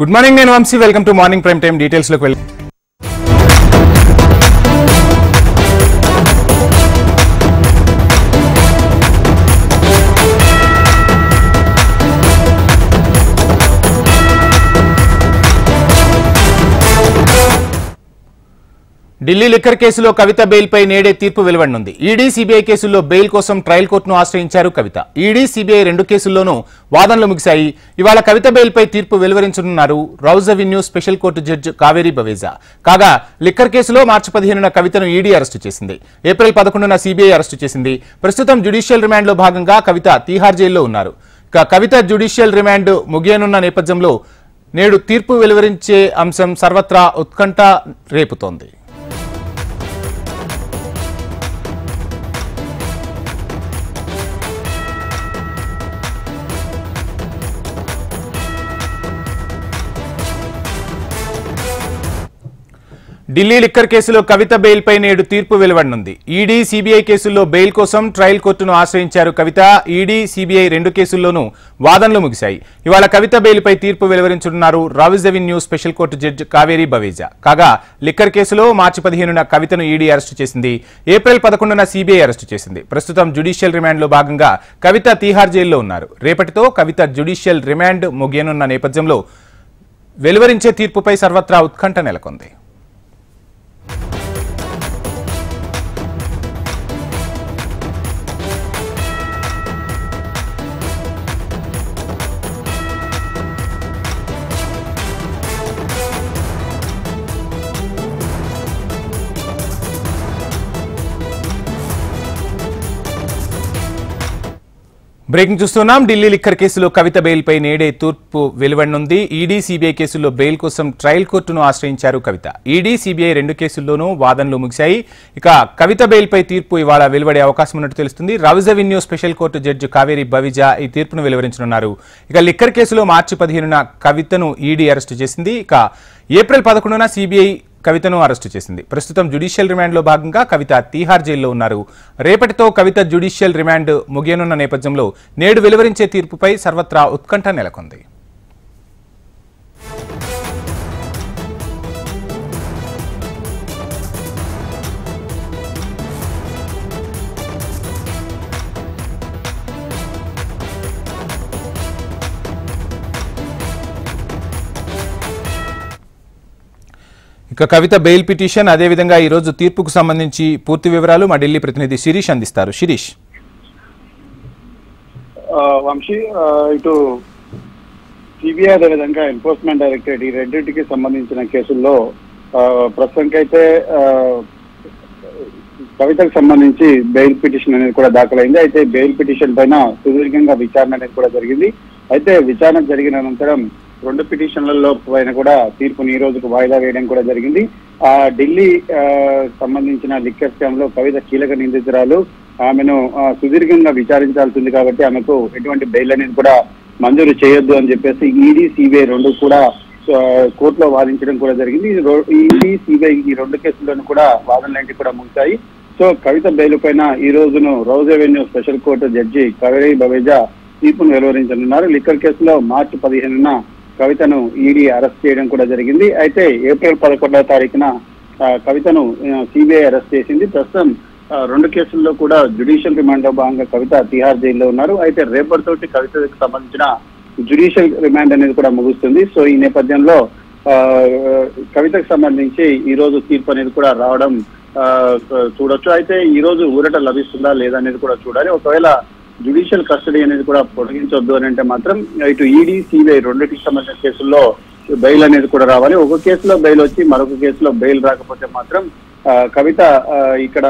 Good morning, నేను Vamshi. Welcome to morning prime time. Details లోకి వెళ్ళి ఢిల్లీ లిక్కర్ కేసులో కవిత బెయిల్పై నేడే తీర్పు వెలువడనుంది. ఈడీ సిబిఐ కేసుల్లో బెయిల్ కోసం ట్రయల్ కోర్టును ఆశ్రయించారు కవిత. ఈడీ సిబిఐ రెండు కేసుల్లోనూ వాదనలు ముగిశాయి. ఇవాళ కవిత బెయిల్పై తీర్పు వెలువరించనున్నారు Rouse Avenue special court judge Kaveri Baweja. కాగా లిక్కర్ కేసులో మార్చి 15న కవితను ఈడీ అరెస్టు చేసింది. ఏప్రిల్ 11న సిబిఐ అరెస్టు చేసింది. ప్రస్తుతం జ్యుడిషియల్ రిమాండ్లో భాగంగా కవిత తీహార్ జైల్లో ఉన్నారు. కవిత జ్యుడిషియల్ రిమాండ్ ముగియనున్న నేపథ్యంలో నేడు తీర్పు వెలువరించే అంశం సర్వత్రా ఉత్కంఠ రేపుతోంది. ఢిల్లీ లిక్కర్ కేసులో కవిత బెయిల్పై నేడు తీర్పు వెలువడనుంది. ఈడీ సిబిఐ కేసుల్లో బెయిల్ కోసం ట్రయల్ కోర్టును ఆశ్రయించారు కవిత. ఈడీ సిబిఐ రెండు కేసుల్లోనూ వాదనలు ముగిశాయి. ఇవాళ కవిత బెయిల్పై తీర్పు వెలువరించనున్నారు Rouse Avenue special court judge Kaveri Baweja. కాగా లిక్కర్ కేసులో మార్చి 15న కవితను ఈడీ అరెస్టు చేసింది. ఏప్రిల్ 11న సిబిఐ అరెస్టు చేసింది. ప్రస్తుతం జ్యుడిషియల్ రిమాండ్లో భాగంగా కవిత తీహార్ జైల్లో ఉన్నారు. రేపటితో కవిత జ్యుడిషియల్ రిమాండ్ ముగియనున్న నేపథ్యంలో వెలువరించే తీర్పుపై సర్వత్రా ఉత్కంఠ నెలకొంది. బ్రేకింగ్ చూస్తున్నాం. ఢిల్లీ లిక్కర్ కేసులో కవిత బెయిల్పై నేడే తీర్పు వెలువడనుంది. ఈడీ సిబిఐ కేసుల్లో బెయిల్ కోసం ట్రయల్ కోర్టును ఆశ్రయించారు కవిత. ఈడీ సిబిఐ రెండు కేసుల్లోనూ వాదనలు ముగిశాయి. ఇక కవిత బెయిల్పై తీర్పు ఇవాళ వెలువడే అవకాశం ఉన్నట్టు తెలుస్తుంది. Rouse Avenue special court judge Kaveri Baweja ఈ తీర్పును వెలువరించనున్నారు. ఇక లిక్కర్ కేసులో మార్చి 15న కవితను ఈడీ అరెస్టు చేసింది. ఇక ఏప్రిల్ 11న సిబిఐ కవితను అరెస్టు చేసింది. ప్రస్తుతం జ్యుడిషియల్ రిమాండ్లో భాగంగా కవిత తీహార్ జైల్లో ఉన్నారు. రేపటితో కవిత జ్యుడిషియల్ రిమాండ్ ముగియనున్న నేపథ్యంలో నేడు వెలువరించే తీర్పుపై సర్వత్రా ఉత్కంఠ నెలకొంది. ఇక కవిత బెయిల్ పిటిషన్, అదేవిధంగా ఈ రోజు తీర్పుకు సంబంధించి పూర్తి వివరాలు మా ఢిల్లీ ప్రతినిధి శిరీష్ అందిస్తారు. శిరీష్. వంశీ, ఇటు సిబిఐ అదేవిధంగా ఎన్ఫోర్స్మెంట్ డైరెక్టరేట్ ఈ రెండింటికి సంబంధించిన కేసుల్లో ప్రస్తుతానికైతే కవితకు సంబంధించి బెయిల్ పిటిషన్ అనేది కూడా దాఖలైంది. అయితే బెయిల్ పిటిషన్ పైన సుదీర్ఘంగా విచారణ అనేది కూడా జరిగింది. అయితే విచారణ జరిగిన అనంతరం రెండు పిటిషన్లలో పైన కూడా తీర్పుని ఈ రోజుకు వాయిదా వేయడం కూడా జరిగింది. ఢిల్లీ సంబంధించిన లిక్కర్ స్కామ్ లో కవిత కీలక నిందితురాలు. ఆమెను సుదీర్ఘంగా విచారించాల్సింది కాబట్టి ఆమెకు ఎటువంటి బెయిల్ అనేది కూడా మంజూరు చేయొద్దు అని చెప్పేసి ఈడీ సిబిఐ రెండు కూడా కోర్టులో వాదించడం కూడా జరిగింది. ఈడీ సిబిఐ ఈ రెండు కేసుల్లోనూ కూడా వాదనలన్నీ కూడా ముగిశాయి. సో కవిత బెయిల్ పైన ఈ రోజును Rouse Avenue special court judge Kaveri Baweja తీర్పును వెలువరించనున్నారు. లిక్కర్ కేసులో మార్చి 15న కవితను ఈడీ అరెస్ట్ చేయడం కూడా జరిగింది. అయితే ఏప్రిల్ 11వ తారీఖున కవితను సిబిఐ అరెస్ట్ చేసింది. ప్రస్తుతం రెండు కేసుల్లో కూడా జ్యుడిషియల్ రిమాండ్ లో భాగంగా కవిత తిహార్ జైల్లో ఉన్నారు. అయితే రేపటితోటి కవితకు సంబంధించిన జ్యుడిషియల్ రిమాండ్ అనేది కూడా ముగుస్తుంది. సో ఈ నేపథ్యంలో కవితకు సంబంధించి ఈ రోజు తీర్పు అనేది కూడా రావడం చూడొచ్చు. అయితే ఈ రోజు ఊరట లభిస్తుందా లేదా అనేది కూడా చూడాలి. ఒకవేళ జ్యుడిషియల్ కస్టడీ అనేది కూడా పొడిగించొద్దు అని అంటే మాత్రం ఇటు ఈడీ సిబిఐ రెండింటికి సంబంధించిన కేసుల్లో బెయిల్ అనేది కూడా రావాలి. ఒక కేసులో బెయిల్ వచ్చి మరొక కేసులో బెయిల్ రాకపోతే మాత్రం కవిత ఇక్కడ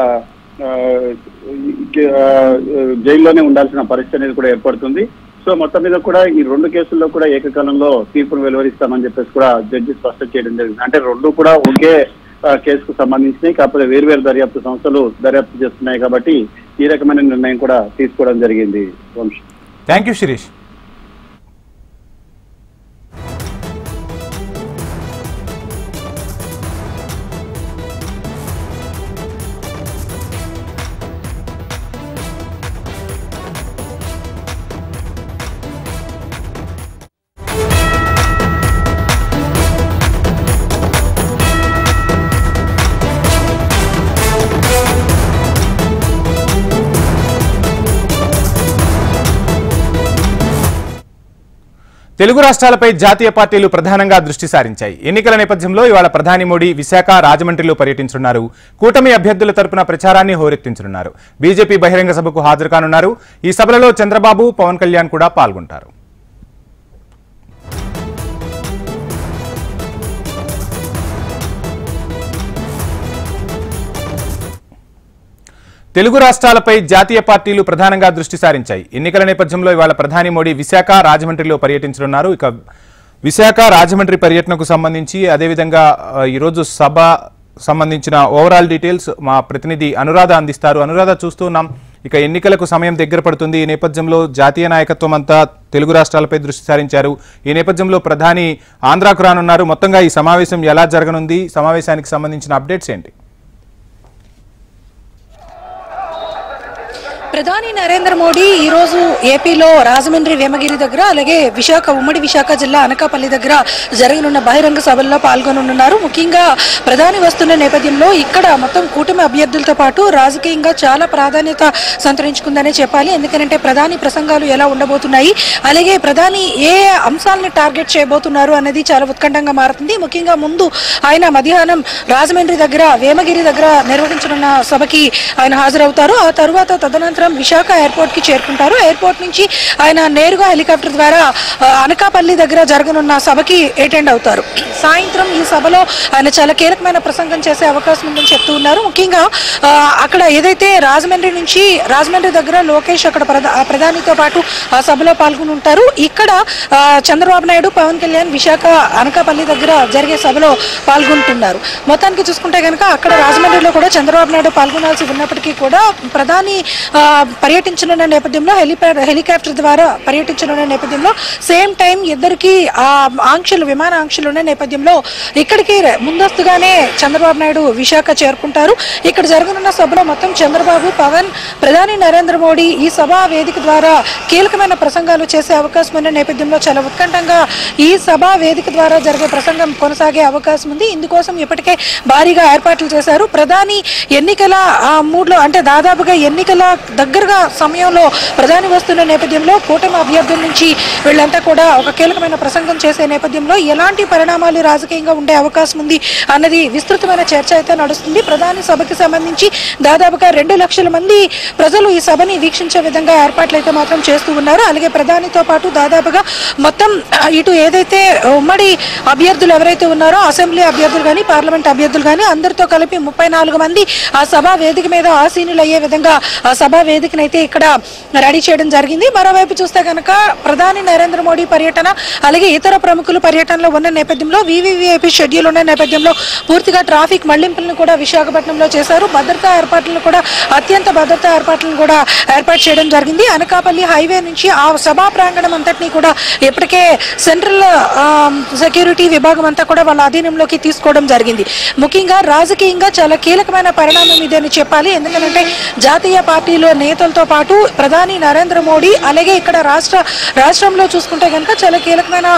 జైల్లోనే ఉండాల్సిన పరిస్థితి అనేది కూడా ఏర్పడుతుంది. సో మొత్తం మీద కూడా ఈ రెండు కేసుల్లో కూడా ఏకకాలంలో తీర్పును వెలువరిస్తామని చెప్పేసి కూడా జడ్జి స్పష్టం చేయడం జరిగింది. అంటే రెండు కూడా ఒకే కేసుకు సంబంధించినవి, కాకపోతే వేర్వేరు దర్యాప్తు సంస్థలు దర్యాప్తు చేస్తున్నాయి కాబట్టి ఈ రకమైన నిర్ణయం కూడా తీసుకోవడం జరిగింది. Vamshi, thank you Sirish. తెలుగు రాష్ట్రాలపై జాతీయ పార్టీలు ప్రధానంగా దృష్టి సారించాయి. ఎన్నికల నేపథ్యంలో ఇవాళ ప్రధాని మోడీ విశాఖ, రాజమండ్రిలో పర్యటించనున్నారు. కూటమి అభ్యర్థుల తరపున ప్రచారాన్ని హోరెత్తించనున్నారు. బీజేపీ బహిరంగ సభకు హాజరు కానున్నారు. ఈ సభలలో చంద్రబాబు, పవన్ కళ్యాణ్ కూడా పాల్గొంటారు. తెలుగు రాష్ట్రాలపై జాతీయ పార్టీలు ప్రధానంగా దృష్టి సారించాయి. ఎన్నికల నేపథ్యంలో ఇవాళ ప్రధాని మోడీ విశాఖ, రాజమండ్రిలో పర్యటించనున్నారు. ఇక విశాఖ, రాజమండ్రి పర్యటనకు సంబంధించి అదేవిధంగా ఈరోజు సభ సంబంధించిన ఓవరాల్ డీటెయిల్స్ మా ప్రతినిధి అనురాధ అందిస్తారు. అనురాధ, చూస్తున్నాం ఇక ఎన్నికలకు సమయం దగ్గర పడుతుంది. ఈ నేపథ్యంలో జాతీయ నాయకత్వం అంతా తెలుగు రాష్ట్రాలపై దృష్టి సారించారు. ఈ నేపథ్యంలో ప్రధాని ఆంధ్రాకు రానున్నారు. మొత్తంగా ఈ సమావేశం ఎలా జరగనుంది? సమావేశానికి సంబంధించిన అప్డేట్స్ ఏంటి? ప్రధాని నరేంద్ర మోడీ ఈ రోజు ఏపీలో రాజమండ్రి, వేమగిరి దగ్గర అలాగే విశాఖ, ఉమ్మడి విశాఖ జిల్లా అనకాపల్లి దగ్గర జరగనున్న బహిరంగ సభల్లో పాల్గొనున్నారు. ముఖ్యంగా ప్రధాని వస్తున్న నేపథ్యంలో ఇక్కడ మొత్తం కూటమి అభ్యర్థులతో పాటు రాజకీయంగా చాలా ప్రాధాన్యత సంతరించుకుందనే చెప్పాలి. ఎందుకంటే ప్రధాని ప్రసంగాలు ఎలా ఉండబోతున్నాయి, అలాగే ప్రధాని ఏ అంశాలని టార్గెట్ చేయబోతున్నారు అనేది చాలా ఉత్కంఠంగా మారుతుంది. ముఖ్యంగా ముందు ఆయన మధ్యాహ్నం రాజమండ్రి దగ్గర, వేమగిరి దగ్గర నిర్వహించనున్న సభకి ఆయన హాజరవుతారు. ఆ తర్వాత తదనంతరం విశాఖ ఎయిర్పోర్ట్ కి చేరుకుంటారు. ఎయిర్పోర్ట్ నుంచి ఆయన నేరుగా హెలికాప్టర్ ద్వారా అనకాపల్లి దగ్గర జరగనున్న సభకి అటెండ్ అవుతారు. సాయంత్రం ఈ సభలో ఆయన చాలా కీలకమైన ప్రసంగం చేసే అవకాశం ఉందని చెప్తూ ఉన్నారు. ముఖ్యంగా అక్కడ ఏదైతే రాజమండ్రి దగ్గర లోకేష్ అక్కడ ప్రధానితో పాటు ఆ సభలో పాల్గొని ఉంటారు. ఇక్కడ చంద్రబాబు నాయుడు, పవన్ కళ్యాణ్ విశాఖ, అనకాపల్లి దగ్గర జరిగే సభలో పాల్గొంటున్నారు. మొత్తానికి చూసుకుంటే కనుక అక్కడ రాజమండ్రిలో కూడా చంద్రబాబు నాయుడు పాల్గొనాల్సి ఉన్నప్పటికీ కూడా ప్రధాని పర్యటించనున్న నేపథ్యంలో హెలికాప్టర్ ద్వారా పర్యటించనున్న నేపథ్యంలో సేమ్ టైం ఇద్దరికి విమాన ఆంక్షలు ఉన్న నేపథ్యంలో ఇక్కడికి ముందస్తుగానే చంద్రబాబు నాయుడు విశాఖ చేరుకుంటారు. ఇక్కడ జరగనున్న సభలో మొత్తం చంద్రబాబు, పవన్, ప్రధాని నరేంద్ర మోడీ ఈ సభా వేదిక ద్వారా కీలకమైన ప్రసంగాలు చేసే అవకాశం ఉన్న నేపథ్యంలో చాలా ఉత్కంఠంగా ఈ సభా వేదిక ద్వారా జరిగే ప్రసంగం కొనసాగే అవకాశం ఉంది. ఇందుకోసం ఇప్పటికే భారీగా ఏర్పాట్లు చేశారు. ప్రధాని ఎన్నికల మూడ్లో, అంటే దాదాపుగా ఎన్నికల దగ్గరగా సమయంలో ప్రధాని వస్తున్న నేపథ్యంలో కూటమి అభ్యర్థుల నుంచి వీళ్ళంతా కూడా ఒక కీలకమైన ప్రసంగం చేసే నేపథ్యంలో ఎలాంటి పరిణామాలు రాజకీయంగా ఉండే అవకాశం ఉంది అన్నది విస్తృతమైన చర్చ అయితే నడుస్తుంది. ప్రధాని సభకి సంబంధించి దాదాపుగా 2 లక్షల మంది ప్రజలు ఈ సభని వీక్షించే విధంగా ఏర్పాట్లు అయితే మాత్రం చేస్తూ ఉన్నారు. అలాగే ప్రధానితో పాటు దాదాపుగా మొత్తం ఇటు ఏదైతే ఉమ్మడి అభ్యర్థులు ఎవరైతే ఉన్నారో, అసెంబ్లీ అభ్యర్థులు కానీ, పార్లమెంట్ అభ్యర్థులు కానీ అందరితో కలిపి 34 మంది ఆ సభా వేదిక మీద ఆసీనులు అయ్యే విధంగా ఆ సభా వేదికనైతే ఇక్కడ రెడీ చేయడం జరిగింది. మరోవైపు చూస్తే కనుక ప్రధాని నరేంద్ర మోడీ పర్యటన అలాగే ఇతర ప్రముఖుల పర్యటనలో ఉన్న నేపథ్యంలో వీవీవీఐపీ షెడ్యూల్ ఉన్న నేపథ్యంలో పూర్తిగా ట్రాఫిక్ మళ్లింపులను కూడా విశాఖపట్నంలో చేశారు. అత్యంత భద్రతా ఏర్పాట్లను కూడా ఏర్పాటు చేయడం జరిగింది. అనకాపల్లి హైవే నుంచి ఆ సభా ప్రాంగణం అంతటినీ కూడా ఇప్పటికే సెంట్రల్ సెక్యూరిటీ విభాగం అంతా కూడా వాళ్ళ అధీనంలోకి తీసుకోవడం జరిగింది. ముఖ్యంగా రాజకీయంగా చాలా కీలకమైన పరిణామం ఇదని చెప్పాలి. ఎందుకంటే జాతీయ పార్టీలో నేతలతో పాటు ప్రధాని నరేంద్ర మోడీ అలాగే ఇక్కడ రాష్ట్రంలో చూసుకుంటే కనుక చాలా కీలకమైన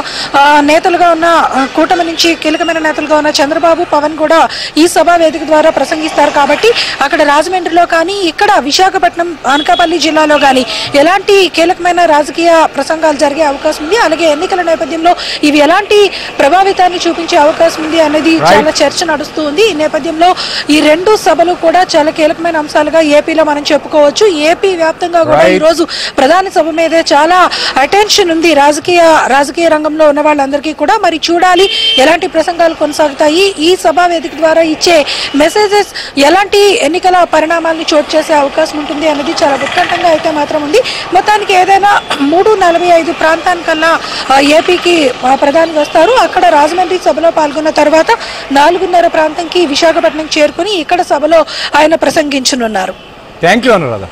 నేతలుగా ఉన్న కూటమి నుంచి కీలకమైన నేతలుగా ఉన్న చంద్రబాబు, పవన్ కూడా ఈ సభా వేదిక ద్వారా ప్రసంగిస్తారు. కాబట్టి అక్కడ రాజమండ్రిలో కానీ, ఇక్కడ విశాఖపట్నం, అనకాపల్లి జిల్లాలో కానీ ఎలాంటి కీలకమైన రాజకీయ ప్రసంగాలు జరిగే అవకాశం ఉంది, అలాగే ఎన్నికల నేపథ్యంలో ఇవి ఎలాంటి ప్రభావితాన్ని చూపించే అవకాశం ఉంది అనేది చాలా చర్చ నడుస్తూ ఉంది. ఈ నేపథ్యంలో ఈ 2 సభలు కూడా చాలా కీలకమైన అంశాలుగా ఏపీలో మనం చెప్పుకోవచ్చు. ఏపీ వ్యాప్తంగా కూడా ఈ రోజు ప్రధాని సభ మీద చాలా అటెన్షన్ ఉంది రాజకీయ రంగంలో ఉన్న వాళ్ళందరికీ కూడా. మరి చూడాలి ఎలాంటి ప్రసంగాలు కొనసాగుతాయి, ఈ సభా వేదిక ద్వారా ఇచ్చే మెసేజెస్ ఎలాంటి ఎన్నికల పరిణామాలను చోటు చేసే అవకాశం ఉంటుంది అనేది చాలా ఉత్కంఠంగా అయితే మాత్రం ఉంది. మొత్తానికి ఏదైనా 3:45 ప్రాంతానికల్లా ఏపీకి ప్రధాని వస్తారు. అక్కడ రాజమండ్రి సభలో పాల్గొన్న తర్వాత 4:30 ప్రాంతంకి విశాఖపట్నం చేరుకుని ఇక్కడ సభలో ఆయన ప్రసంగించనున్నారు. Thank you Anuradha.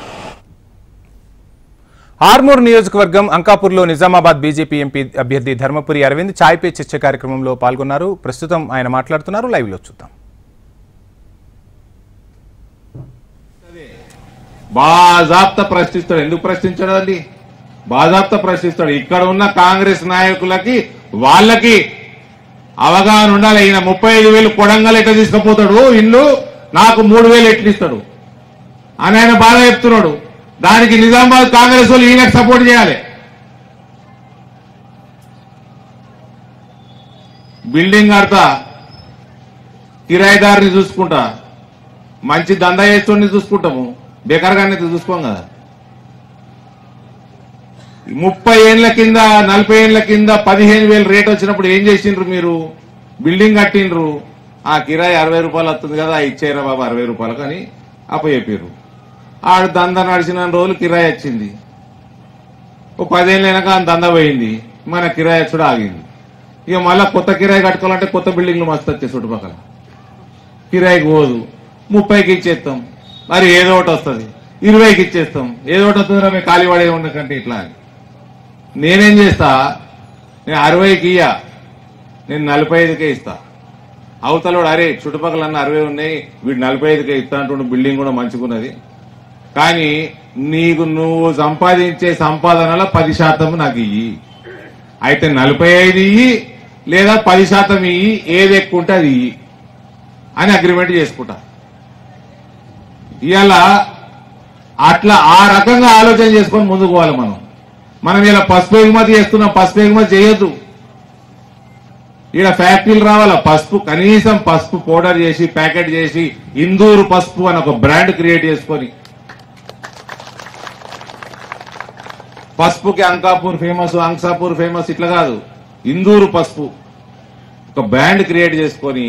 ఆర్మూర్ నియోజకవర్గం అంకాపూర్లో నిజామాబాద్ బీజేపీ ఎంపీ అభ్యర్థి ధర్మపురి అరవింద్ ఛాయ్ పే చర్చ కార్యక్రమంలో పాల్గొన్నారు. ప్రస్తుతం ఆయన మాట్లాడుతున్నారు. లైవ్ లో చూద్దాం. బాజాప్తా ప్రశ్నిస్తాడు. ఎందుకు ప్రశ్నించాడు అండి? బాజాప్తా ప్రశ్నిస్తాడు. ఇక్కడ ఉన్న కాంగ్రెస్ నాయకులకి వాళ్ళకి అవగాహన ఉండాలి. ఈయన 35,000 కొడంగల్ ఎట్లా తీసుకుపోతాడు, ఇల్లు నాకు 3,000 ఎట్లిస్తాడు అని ఆయన బాధ చెప్తున్నాడు. దానికి నిజామాబాద్ కాంగ్రెస్ వాళ్ళు ఈయనకు సపోర్ట్ చేయాలి. బిల్డింగ్ కడతా, కిరాయిదారుని చూసుకుంటా, మంచి దందా చేస్తుని చూసుకుంటాము, బేకార్గాన్ని చూసుకోం కదా. 30 ఏళ్ల కింద 40 ఏళ్ల కింద 15,000 రేట్ వచ్చినప్పుడు ఏం చేసిండ్రు మీరు? బిల్డింగ్ కట్టిండ్రు, ఆ కిరాయి 60 రూపాయలు వస్తుంది కదా, ఇచ్చేరా బాబా 60 రూపాయలు అని అప్పచెప్పారు. ఆడు దందా నడిచిన రోజులు కిరాయి వచ్చింది. ఓ 10 ఏళ్ళు అయినాక ఆ దందా పోయింది, మన కిరాయి వచ్చుడు ఆగింది. ఇక మళ్ళా కొత్త కిరాయి కట్టుకోవాలంటే కొత్త బిల్డింగ్లు మస్తు వచ్చాయి చుట్టుపక్కల, కిరాయికి పోదు. 30కి ఇచ్చేస్తాం, మరి ఏదో ఒకటి వస్తుంది. 20కి ఇచ్చేస్తాం, ఏదో ఒకటి వస్తుంది. మేము ఖాళీ పడే ఉండకంటే ఇట్లా అని నేనేం చేస్తా, నేను 60కి ఇయ్యా, నేను 45కే ఇస్తా. అవతలోడు అరే చుట్టుపక్కల అన్న 60 ఉన్నాయి, వీడు 45కే ఇస్తా అంటుండే, బిల్డింగ్ కూడా మంచిగున్నది, కానీ నువ్వు సంపాదించే సంపాదనలో 10% నాకు ఇయ్యి, అయితే 45 ఇయ్యి లేదా 10% ఇయ్యి, ఏది ఎక్కువ ఉంటే అది ఇయ్యి అని అగ్రిమెంట్ చేసుకుంటా. ఇవాళ అట్లా ఆ రకంగా ఆలోచన చేసుకొని ముందుకు పోవాలి. మనం ఇలా పసుపు ఎగుమతి చేస్తున్నాం, పసుపు ఎగుమతి చేయొద్దు. ఇక్కడ ఫ్యాక్టరీలు రావాలా, పసుపు కనీసం పసుపు పౌడర్ చేసి ప్యాకెట్ చేసి ఇందూరు పసుపు అని ఒక బ్రాండ్ క్రియేట్ చేసుకొని, పసుపుకి అంకాపూర్ ఫేమస్, అంసాపూర్ ఫేమస్ ఇట్లా కాదు, ఇందూరు పసుపు ఒక బ్రాండ్ క్రియేట్ చేసుకొని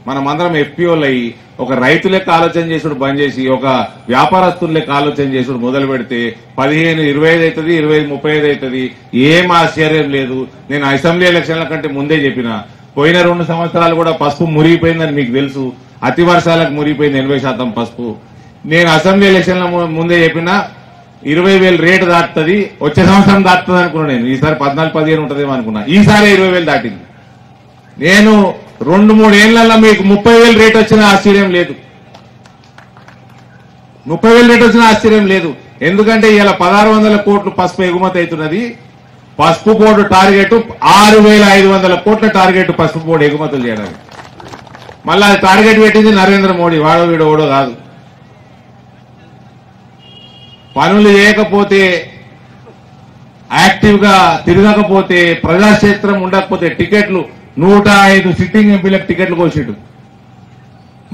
మనమందరం ఎఫ్పిఓలు అయ్యి ఒక రైతు లెక్క ఆలోచన చేసుడు బంద్ చేసి ఒక వ్యాపారస్తుల లెక్క ఆలోచన చేసుడు మొదలు పెడితే 15, 25 అవుతుంది, 20, 35 అవుతుంది. ఏం ఆశ్చర్యం లేదు. నేను అసెంబ్లీ ఎలక్షన్ల కంటే ముందే చెప్పిన, పోయిన 2 సంవత్సరాలు కూడా పసుపు మురిగిపోయిందని మీకు తెలుసు. అతి వర్షాలకు మురిగిపోయింది 80% పసుపు. నేను అసెంబ్లీ ఎలక్షన్ల ముందే చెప్పిన 20,000 రేటు దాటుతుంది, వచ్చే సంవత్సరం దాటుతుంది అనుకున్నా. నేను ఈసారి 14-15 ఉంటుందేమో అనుకున్నా, ఈసారి 20,000 దాటింది. నేను 2-3 ఏళ్లలో మీకు 30,000 రేట్ వచ్చిన ఆశ్చర్యం లేదు, 30,000 రేట్ వచ్చిన ఆశ్చర్యం లేదు. ఎందుకంటే ఇలా 1,600 కోట్లు పసుపు ఎగుమతి అవుతున్నది. పసుపు బోర్డు టార్గెట్ 6,500 కోట్ల టార్గెట్ పసుపు బోర్డు ఎగుమతులు చేయడానికి. మళ్ళా టార్గెట్ పెట్టింది నరేంద్ర మోడీ, వాడో వీడో ఓడో కాదు. పనులు చేయకపోతే, యాక్టివ్ గా తిరగకపోతే, ప్రజాక్షేత్రం ఉండకపోతే టికెట్లు 105 సిట్టింగ్ ఎంపీలకు టికెట్లు కోసిండు,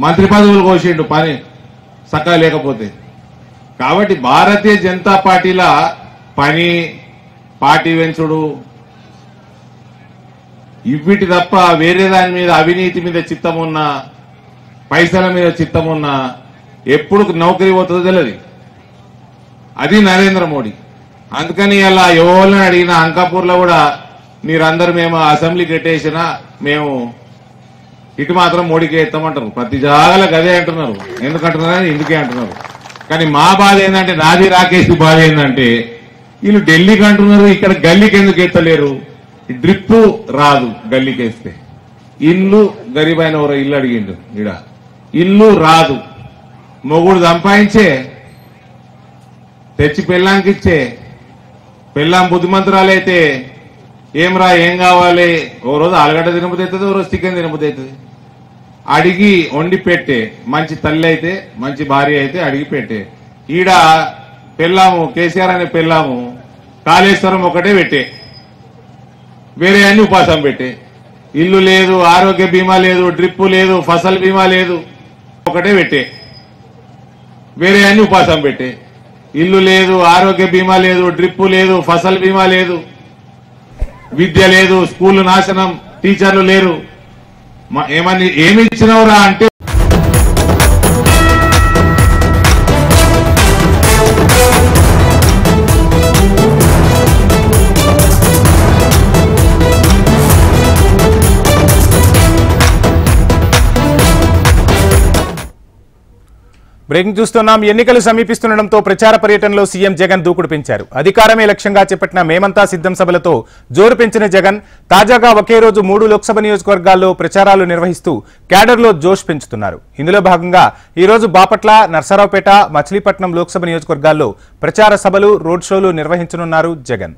మంత్రి పదవులు కోసిండు, పని సక్క లేకపోతే. కాబట్టి భారతీయ జనతా పార్టీల పని, పార్టీ పెంచుడు ఇవిటి తప్ప వేరే దాని మీద, అవినీతి మీద చిత్తం ఉన్నా, పైసల మీద చిత్తం ఉన్నా ఎప్పుడు నౌకరీ పోతుందో తెలియదు. అది నరేంద్ర మోడీ. అందుకని అలా ఎవరిని అడిగినా అంకాపూర్లో కూడా మీరందరూ మేము అసెంబ్లీ కట్టేసినా మేము ఇటు మాత్రం మోడీకి ఎత్తామంటారు. ప్రతి జాగాలో గదే అంటున్నారు. ఎందుకంటున్నారని ఇందుకే అంటున్నారు. కానీ మా బాధ ఏంటంటే, నాది రాకేష్ బాధ ఏంటంటే, వీళ్ళు ఢిల్లీకి అంటున్నారు, ఇక్కడ గల్లీకి ఎందుకు ఎత్తలేరు? డ్రిప్ రాదు గల్లీకి వేస్తే. ఇల్లు గరీబైన ఎవరో ఇల్లు అడిగిండు, ఈడ ఇల్లు రాదు. మొగుడు సంపాదించే తెచ్చి పెళ్ళాంకి ఇచ్చే, పెళ్ళాం బుద్ధిమంతురాలైతే ఏం రా ఏం కావాలి, ఓ రోజు ఆలుగడ్డ తినబుద్ధి అవుతుంది, ఓ రోజు చికెన్ తినబుద్ధి అవుతుంది. అడిగి వండి పెట్టే మంచి తల్లి అయితే, మంచి భార్య అయితే అడిగి పెట్టే. ఈడ పెళ్ళాము, కేసీఆర్ అనే పెళ్ళాము కాళేశ్వరం ఒకటే పెట్టే, వేరే అన్ని ఉపాసం పెట్టే. ఇల్లు లేదు, ఆరోగ్య బీమా లేదు, డ్రిప్ లేదు, ఫసల్ బీమా లేదు, ఒకటే పెట్టే, వేరే అన్ని ఉపాసం పెట్టే. ఇల్లు లేదు, ఆరోగ్య బీమా లేదు, డ్రిప్ లేదు, ఫసల్ బీమా లేదు, విద్య లేదు, స్కూల్ నాశనం, టీచర్లు లేరు. ఏమి ఇచ్చినవరా అంటే బ్రేకింగ్ చూస్తున్నాం. ఎన్నికలు సమీపిస్తుండటంతో ప్రచార పర్యటనలో సీఎం జగన్ దూకుడు పెంచారు. అధికారమే లక్ష్యంగా చేపట్టిన మేమంతా సిద్ధం సభలతో జోరు పెంచిన జగన్ తాజాగా ఒకే రోజు 3 లోక్సభ నియోజకవర్గాల్లో ప్రచారాలు నిర్వహిస్తూ క్యాడర్లో జోష్ పెంచుతున్నారు. ఇందులో భాగంగా ఈ రోజు బాపట్ల, నర్సరావుపేట, మచిలీపట్నం లోక్సభ నియోజకవర్గాల్లో ప్రచార సభలు, రోడ్ షోలు నిర్వహించనున్నారు జగన్.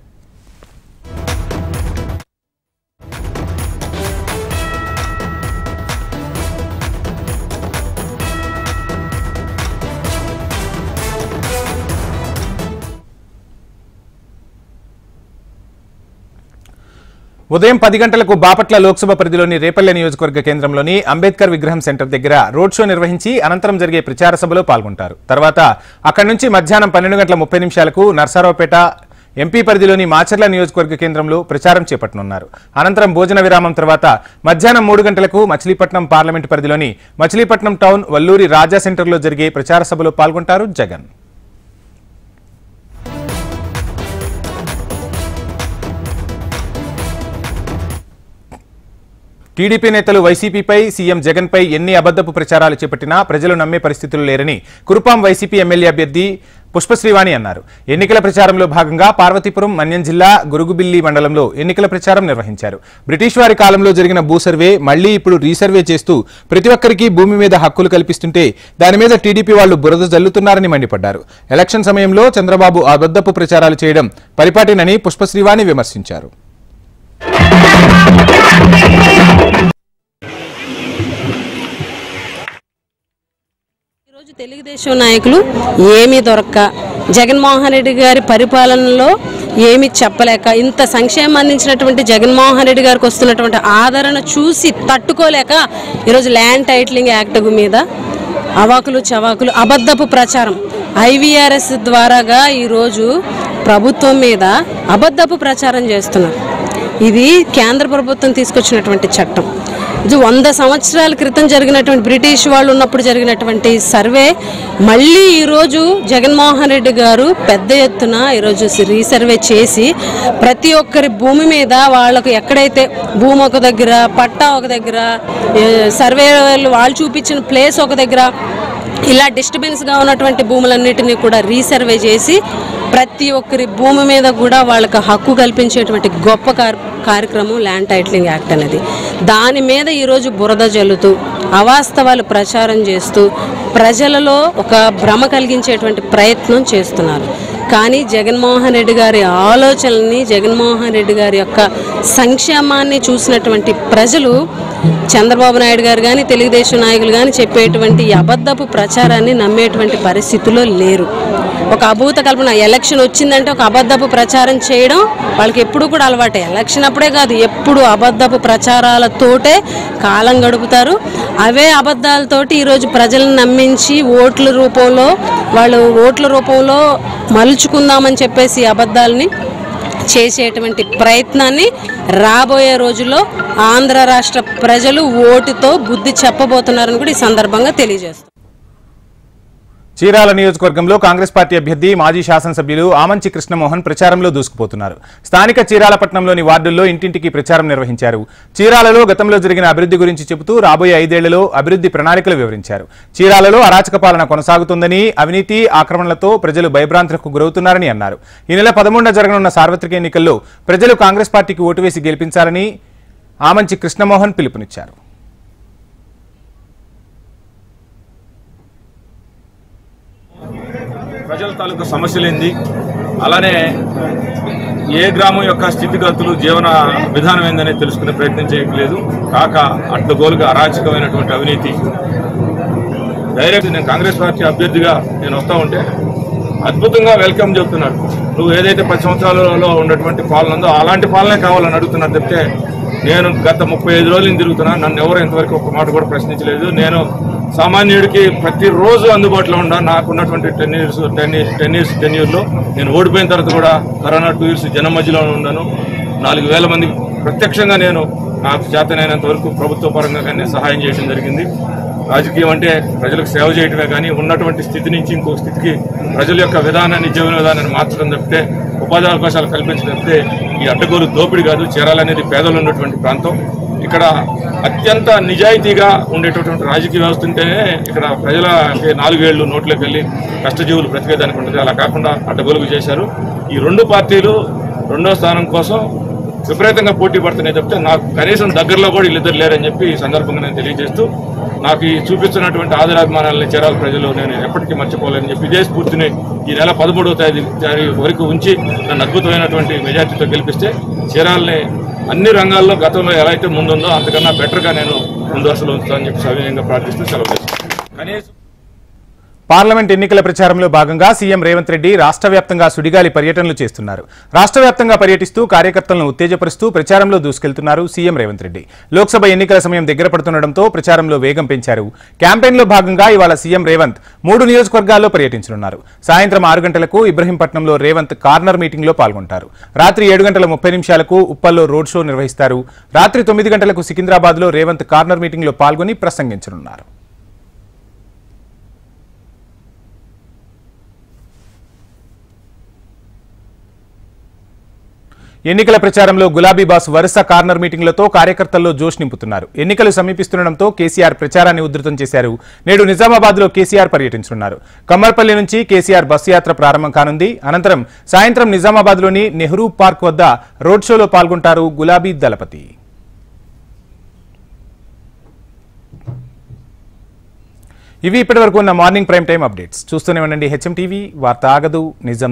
ఉదయం 10 గంటలకు బాపట్ల లోక్సభ పరిధిలోని రేపల్లె నియోజకవర్గ కేంద్రంలోని అంబేద్కర్ విగ్రహం సెంటర్ దగ్గర రోడ్ షో నిర్వహించి అనంతరం జరిగే ప్రచార సభలో పాల్గొంటారు. తర్వాత అక్కడి నుంచి మధ్యాహ్నం 12:30 నర్సారావుపేట ఎంపీ పరిధిలోని మాచర్ల నియోజకవర్గ కేంద్రంలో ప్రచారం చేపట్టనున్నారు. అనంతరం భోజన విరామం తర్వాత మధ్యాహ్నం 3 గంటలకు మచిలీపట్నం పార్లమెంటు పరిధిలోని మచిలీపట్నం టౌన్ వల్లూరి రాజా సెంటర్లో జరిగే ప్రచార సభలో పాల్గొంటారు జగన్. టీడీపీ నేతలు వైసీపీపై సీఎం జగన్పై ఎన్ని అబద్ధపు ప్రచారాలు చేపట్టినా ప్రజలు నమ్మే పరిస్థితులు లేరని కురుపాం వైసీపీ ఎమ్మెల్యే అభ్యర్థి పుష్పశ్రీవాణి అన్నారు. ఎన్నికల ప్రచారంలో భాగంగా పార్వతీపురం మన్యం జిల్లా గురుగుబిల్లి మండలంలో ఎన్నికల ప్రచారం నిర్వహించారు. బ్రిటిష్ వారి కాలంలో జరిగిన భూ సర్వే మళ్లీ ఇప్పుడు రీసర్వే చేస్తూ ప్రతి ఒక్కరికి భూమి మీద హక్కులు కల్పిస్తుంటే దాని మీద టీడీపీ వాళ్లు బురద జల్లుతున్నారని మండిపడ్డారు. ఎలక్షన్ సమయంలో చంద్రబాబు అబద్ధపు ప్రచారాలు చేయడం పరిపాటినని పుష్పశ్రీవాణి విమర్శించారు. ఈరోజు తెలుగుదేశం నాయకులు ఏమీ దొరక్క జగన్మోహన్ రెడ్డి గారి పరిపాలనలో ఏమీ చెప్పలేక ఇంత సంక్షేమం అందించినటువంటి జగన్మోహన్ రెడ్డి గారికి వస్తున్నటువంటి ఆదరణ చూసి తట్టుకోలేక ఈరోజు ల్యాండ్ టైటిలింగ్ యాక్ట్ మీద అవాకులు చవాకులు అబద్ధపు ప్రచారం ఐవీఆర్ఎస్ ద్వారాగా ఈరోజు ప్రభుత్వం మీద అబద్ధపు ప్రచారం చేస్తున్నారు. ఇది కేంద్ర ప్రభుత్వం తీసుకొచ్చినటువంటి చట్టం. ఇది 100 సంవత్సరాల క్రితం జరిగినటువంటి బ్రిటిష్ వాళ్ళు ఉన్నప్పుడు జరిగినటువంటి సర్వే మళ్ళీ ఈరోజు జగన్మోహన్ రెడ్డి గారు పెద్ద ఎత్తున ఈరోజు రీసర్వే చేసి ప్రతి ఒక్కరి భూమి మీద వాళ్ళకు ఎక్కడైతే భూమి ఒక దగ్గర, పట్టా ఒక దగ్గర, సర్వే వాళ్ళు చూపించిన ప్లేస్ ఒక దగ్గర, ఇలా డిస్టర్బెన్స్గా ఉన్నటువంటి భూములన్నిటినీ కూడా రీసర్వే చేసి ప్రతి ఒక్కరి భూమి మీద కూడా వాళ్ళకి హక్కు కల్పించేటువంటి గొప్ప కార్యక్రమం ల్యాండ్ టైటిలింగ్ యాక్ట్ అనేది. దాని మీద ఈరోజు బురద జల్లుతూ అవాస్తవాలు ప్రచారం చేస్తూ ప్రజలలో ఒక భ్రమ కలిగించేటువంటి ప్రయత్నం చేస్తున్నారు. కానీ జగన్మోహన్ రెడ్డి గారి ఆలోచనల్ని, జగన్మోహన్ రెడ్డి గారి యొక్క సంక్షేమాన్ని చూసినటువంటి ప్రజలు చంద్రబాబు నాయుడు గారు కానీ తెలుగుదేశం నాయకులు కానీ చెప్పేటువంటి అబద్ధపు ప్రచారాన్ని నమ్మేటువంటి పరిస్థితిలో లేరు. ఒక అభూత కల్పన ఎలక్షన్ వచ్చిందంటే ఒక అబద్ధపు ప్రచారం చేయడం వాళ్ళకి ఎప్పుడు కూడా అలవాటే. ఎలక్షన్ అప్పుడే కాదు, ఎప్పుడు అబద్ధపు ప్రచారాలతోటే కాలం గడుపుతారు. అవే అబద్ధాలతోటి ఈరోజు ప్రజలను నమ్మించి ఓట్ల రూపంలో మలుచుకుందామని చెప్పేసి అబద్ధాలని చేసేటువంటి ప్రయత్నాన్ని రాబోయే రోజుల్లో ఆంధ్ర రాష్ట్ర ప్రజలు ఓటుతో బుద్ధి చెప్పబోతున్నారని కూడా ఈ సందర్భంగా తెలియజేస్తారు. చీరాల నియోజకవర్గంలో కాంగ్రెస్ పార్టీ అభ్యర్థి మాజీ శాసనసభ్యులు ఆమంచి కృష్ణమోహన్ ప్రచారంలో దూసుకుపోతున్నారు. స్థానిక చీరాలపట్నంలోని వార్డుల్లో ఇంటింటికి ప్రచారం నిర్వహించారు. చీరాలలో గతంలో జరిగిన అభివృద్ధి గురించి చెబుతూ రాబోయే 5 ఏళ్లలో అభివృద్ధి ప్రణాళికలు వివరించారు. చీరాలలో అరాచక పాలన కొనసాగుతుందని, అవినీతి ఆక్రమణలతో ప్రజలు భయభ్రాంతులకు గురవుతున్నారని అన్నారు. ఈ నెల 13న జరగనున్న సార్వత్రిక ఎన్నికల్లో ప్రజలు కాంగ్రెస్ పార్టీకి ఓటు వేసి గెలిపించాలని ఆమంచి కృష్ణమోహన్ పిలుపునిచ్చారు. ప్రజల తాలూకు సమస్యలేంది, అలానే ఏ గ్రామం యొక్క స్థితిగతులు, జీవన విధానం ఏందనేది తెలుసుకునే ప్రయత్నం చేయట్లేదు. కాక అడ్డగోలుగా అరాచకమైనటువంటి అవినీతి డైరెక్ట్ నేను కాంగ్రెస్ పార్టీ అభ్యర్థిగా నేను వస్తూ ఉంటే అద్భుతంగా వెల్కమ్ చెబుతున్నాడు. నువ్వు ఏదైతే 10 సంవత్సరాలలో ఉన్నటువంటి పాలన ఉందో అలాంటి పాలనే కావాలని అడుగుతున్నారు తప్పితే నేను గత 35 రోజులు తిరుగుతున్నా, నన్ను ఎవరు ఇంతవరకు ఒక మాట కూడా ప్రశ్నించలేదు. నేను సామాన్యుడికి ప్రతిరోజు అందుబాటులో ఉన్నా. నాకున్నటువంటి 10 ఇయర్లో నేను ఓడిపోయిన తర్వాత కూడా కరోనా 2 years జనం మధ్యలో ఉన్నాను. 4,000 మంది ప్రత్యక్షంగా నేను నాకు చేతనైనంత వరకు ప్రభుత్వ పరంగా కానీ సహాయం చేయడం జరిగింది. రాజకీయం అంటే ప్రజలకు సేవ చేయడమే కానీ ఉన్నటువంటి స్థితి నుంచి ఇంకో స్థితికి ప్రజల యొక్క విధానాన్ని, జీవన విధానాన్ని మార్చడం తప్పితే, ఉపాధి అవకాశాలు కల్పించడం తప్పితే ఈ అడ్డగోలు దోపిడీ కాదు. చీరాల అనేది పేదలు ఉన్నటువంటి ప్రాంతం. ఇక్కడ అత్యంత నిజాయితీగా ఉండేటటువంటి రాజకీయ వ్యవస్థ ఉంటేనే ఇక్కడ ప్రజలకి 4 ఏళ్లు నోట్లోకి వెళ్ళి కష్టజీవులు బ్రతికేదానికి ఉంటుంది. అలా కాకుండా అడ్డగోలుగు చేశారు. ఈ 2 పార్టీలు 2వ స్థానం కోసం విపరీతంగా పోటీ పడుతున్నాయి తప్పితే నాకు కనీసం దగ్గరలో కూడా వీళ్ళిద్దరు లేరని చెప్పి ఈ సందర్భంగా నేను తెలియజేస్తూ, నాకు ఈ చూపిస్తున్నటువంటి ఆదరాభిమానాలని చీరాల ప్రజలు నేను ఎప్పటికీ మర్చిపోలేని చెప్పి ఇదే స్ఫూర్తిని ఈ నెల 13వ తారీఖు వరకు ఉంచి నన్ను అద్భుతమైనటువంటి మెజార్టీతో గెలిపిస్తే చీరాలని అన్ని రంగాల్లో గతంలో ఎలా అయితే ముందుందో అంతకన్నా బెటర్గా నేను ముందు వరుసలో ఉంచుతానని చెప్పి సవినయంగా ప్రార్థిస్తూ సెలవు చేస్తాను. కనీసం పార్లమెంట్ ఎన్నికల ప్రచారంలో భాగంగా సీఎం రేవంత్ రెడ్డి రాష్ట్ర వ్యాప్తంగా సుడిగాలి పర్యటనలు చేస్తున్నారు. రాష్ట్ర వ్యాప్తంగా పర్యటిస్తూ కార్యకర్తలను ఉత్తేజపరుస్తూ ప్రచారంలో దూసుకెళ్తున్నారు సీఎం రేవంత్ రెడ్డి. లోక్సభ ఎన్నికల సమయం దగ్గర పడుతుండటంతో ప్రచారంలో వేగం పెంచారు. క్యాంపెయిన్లో భాగంగా ఇవాళ సీఎం రేవంత్ 3 నియోజకవర్గాల్లో పర్యటించనున్నారు. సాయంత్రం 6 గంటలకు ఇబ్రహీంపట్నంలో రేవంత్ కార్నర్ మీటింగ్లో పాల్గొంటారు. రాత్రి 7:30 ఉప్పల్లో రోడ్ షో నిర్వహిస్తారు. రాత్రి 9 గంటలకు సికింద్రాబాద్లో రేవంత్ కార్నర్ మీటింగ్లో పాల్గొని ప్రసంగించనున్నారు. ఎన్నికల ప్రచారంలో గులాబీ బాస్ వరుస కార్నర్ మీటింగ్లతో కార్యకర్తల్లో జోష్ నింపుతున్నారు. ఎన్నికలు సమీపిస్తుండటంతో కేసీఆర్ ప్రచారాన్ని ఉధృతం చేశారు. నేడు నిజామాబాద్లో కేసీఆర్ పర్యటించనున్నారు. కమ్మర్పల్లి నుంచి కేసీఆర్ బస్సు యాత్ర ప్రారంభం కానుంది. అనంతరం సాయంత్రం నిజామాబాద్లోని నెహ్రూ పార్క్ వద్ద రోడ్ షోలో పాల్గొంటారు గులాబీ దళపతి. ఇవి ఇప్పటివరకు ఉన్న మార్నింగ్ ప్రైమ్ టైం అప్డేట్స్. చూస్తూనే ఉండండి హెచ్ఎం టీవీ. వార్త ఆగదు, నిజం